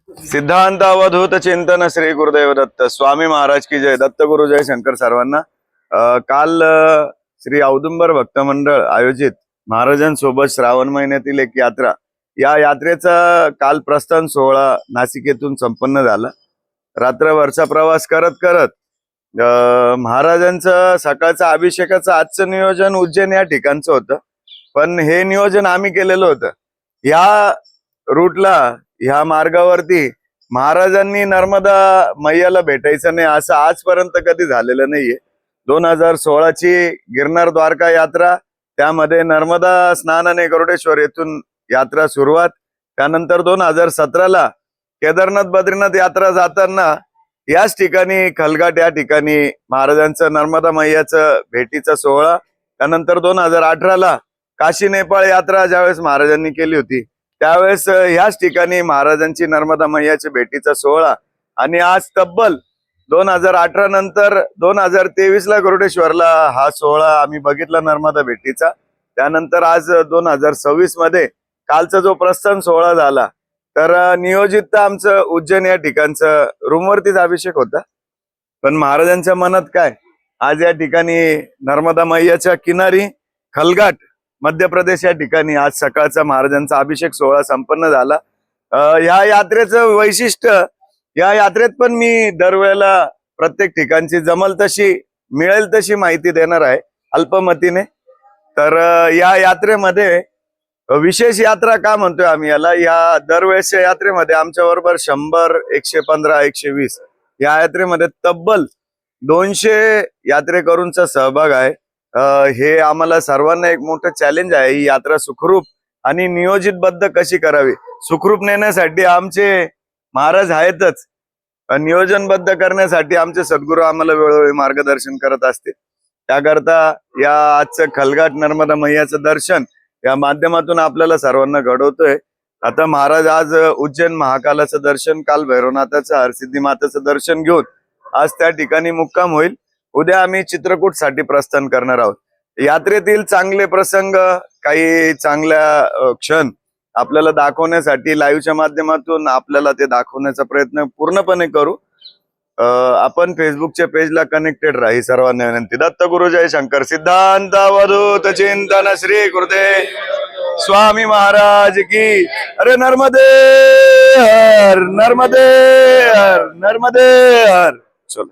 सिद्धांत अवधूत चिंतन श्री गुरुदेव दत्त स्वामी महाराज की जय. दत्त गुरु जय शंकर सर्वांना. काल श्री औदुंबर भक्त मंडळ आयोजित महाराजांसोबत श्रावण महिन्यातील एक यात्रा, या यात्रेचा काल प्रस्थान सोहळा नाशिकेतून संपन्न झाला. रात्रभरचा प्रवास करत करत महाराजांचं सकाळचं अभिषेकाचं आजचं नियोजन उज्जैन या ठिकाणचं होतं, पण हे नियोजन आम्ही केलेलं होतं. या रूटला, ह्या मार्गावरती महाराजांनी नर्मदा मैयाला भेटायचं नाही असं आजपर्यंत कधी झालेलं नाहीये. 2016 ची गिरनार द्वारका यात्रा, त्यामध्ये नर्मदा स्नान आणि गरुडेश्वर येथून यात्रा सुरुवात. त्यानंतर 2017ला केदारनाथ बद्रीनाथ यात्रा जाताना याच ठिकाणी खलघाट या ठिकाणी महाराजांचं नर्मदा मैयाचं भेटीचा सोहळा. त्यानंतर 2018ला काशी नेपाळ यात्रा ज्यावेळेस महाराजांनी केली होती, त्यावेळेस ह्याच ठिकाणी महाराजांची नर्मदा मैयाच्या भेटीचा सोहळा. आणि आज तब्बल 2018 नंतर 2023ला गरुडेश्वरला हा सोहळा आम्ही बघितला नर्मदा भेटीचा. त्यानंतर आज 2026 मध्ये कालचा जो प्रस्थान सोहळा झाला, तर नियोजित आमचं उज्जैन या ठिकाणचं रूमवरतीच अभिषेक होता. पण महाराजांच्या मनात काय, आज या ठिकाणी नर्मदा मैयाच्या किनारी खलघाट मध्य प्रदेश या ठिकाणी आज सकाळचा महाराजांचा अभिषेक सोहळा संपन्न झाला. या यात्रेचं वैशिष्ट्य, या यात्रेत पण मी दरवेळेला प्रत्येक ठिकाणची जमल तशी मिळेल तशी माहिती देणार आहे अल्पमतीने. तर या यात्रेमध्ये विशेष यात्रा का म्हणतोय आम्ही याला, या दरवेळेसच्या यात्रेमध्ये आमच्या बरोबर 100, 115, 120 या यात्रेमध्ये तब्बल 200 यात्रेकरूंचा सहभाग आहे. हे आम्हाला सर्वांना एक मोठं चॅलेंज आहे. ही यात्रा सुखरूप आणि नियोजितबद्ध कशी करावी, सुखरूप नेण्यासाठी आमचे महाराज आहेतच, नियोजनबद्ध करण्यासाठी आमचे सद्गुरू आम्हाला वेळोवेळी मार्गदर्शन करत असते. त्याकरता या आजचं खलघाट नर्मदा मैयाचं दर्शन या माध्यमातून आपल्याला सर्वांना घडवतोय. आता महाराज आज उज्जैन महाकालाचं दर्शन, काल भैरवनाथाचं, हरसिद्धी माताचं दर्शन घेऊन आज त्या ठिकाणी मुक्काम होईल. उद्या आम्ही चित्रकूटसाठी प्रस्थान करणार आहोत. यात्रेतील चांगले प्रसंग, काही चांगल्या क्षण आपल्याला दाखवण्यासाठी लाईव्हच्या माध्यमातून आपल्याला ते दाखवण्याचा प्रयत्न पूर्णपणे करू. आपण फेसबुकच्या पेजला कनेक्टेड राही सर्वांना विनंती. दत्त गुरु जय शंकर. सिद्धांत अवधूत चिंतन श्री गुरुदेव स्वामी महाराज की. अरे नर्मदे हर, नर्मदे हर, नर्मदे हर. चलो.